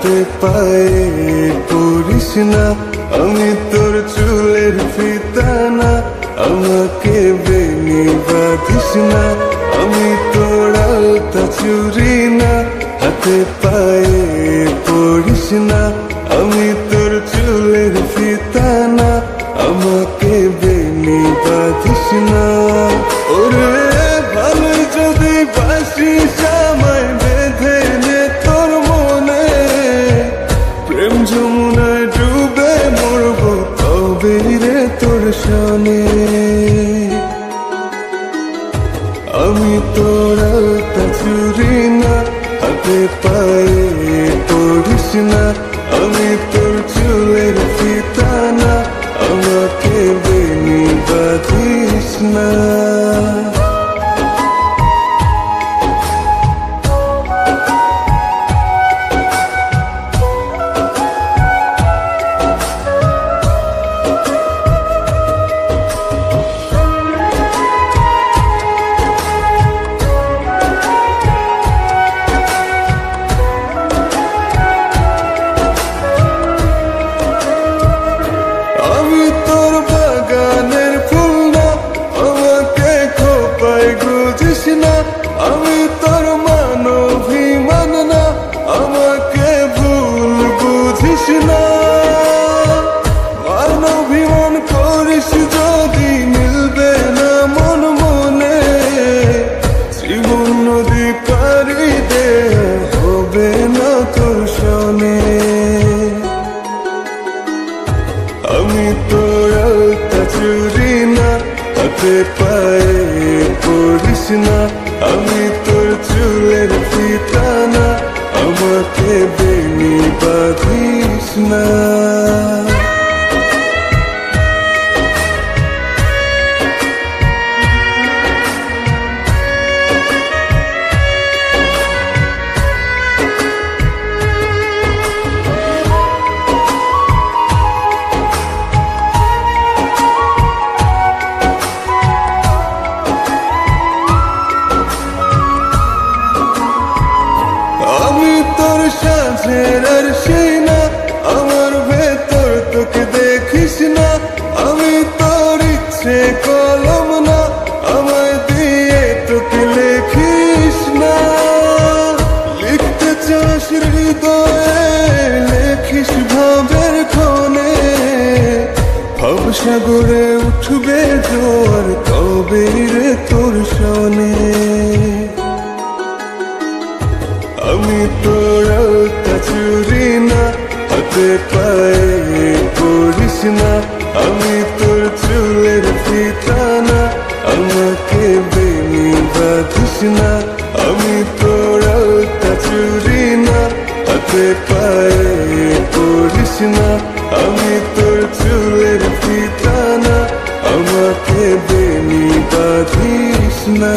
হাতে পায়ে পড়িস না, আমি তোর চুলের ফিতা না। আমাকে বেনি বাঁধিস না, আমি তোর আলতা চুরি না। হাতে পায়ে পড়িস না, আমি তোর চুলের ফিতা না। আমাকে বেনি বাঁধিস না। ওরে ভালো যদি বাসিস আমায় বেঁধে নে তোর মনে। প্রেম যমুনায় ডুবে মরবো তবে রে তোর সনে। আমি তোর আলতা চুরি না, হাতে পায়ে পড়িস না। আমি তোর চুলের ফিতা না, আমাকে বেনি বাঁধিস না। আমি তোর বাগানের ফুল না, আমাকে খোপায় গুজিস না। আমি তোর মানভিমান না, আমাকে ভুল বুঝিস না। মানভিমান করিস যদি মিলবে না মন মনে। জীবন নদী পারি দে হবে না তোর সনে। আমি তোর আলতা চুরি না, হাতে পায়ে পড়িস না। আমি তোর চুলের ফিতা না, আমাকে বেনি বাঁধিস না। আমি তোর সাজের আর সেই না, আমার ভেতর তোকে দেখিস না। আমি তোর ইচ্ছে কলম না, আমায় দিয়ে তোকে লেখিস না। লিখতে চাস হৃদয়ে লেখিস ভাবের ক্ষণে। ভবসাগরে উঠবে জোয়ার তবে রে তোর সনে। আমি তোর আলতা চুরি না, হাতে পায়ে পড়িস না। আমি তোর চুলের ফিতা না, আমাকে বেনি বাঁধিস না। আমি তোর আলতা চুরি না, হাতে পায়ে পড়িস না। আমি তোর চুলের ফিতা না, আমাকে বেনি বাঁধিস না।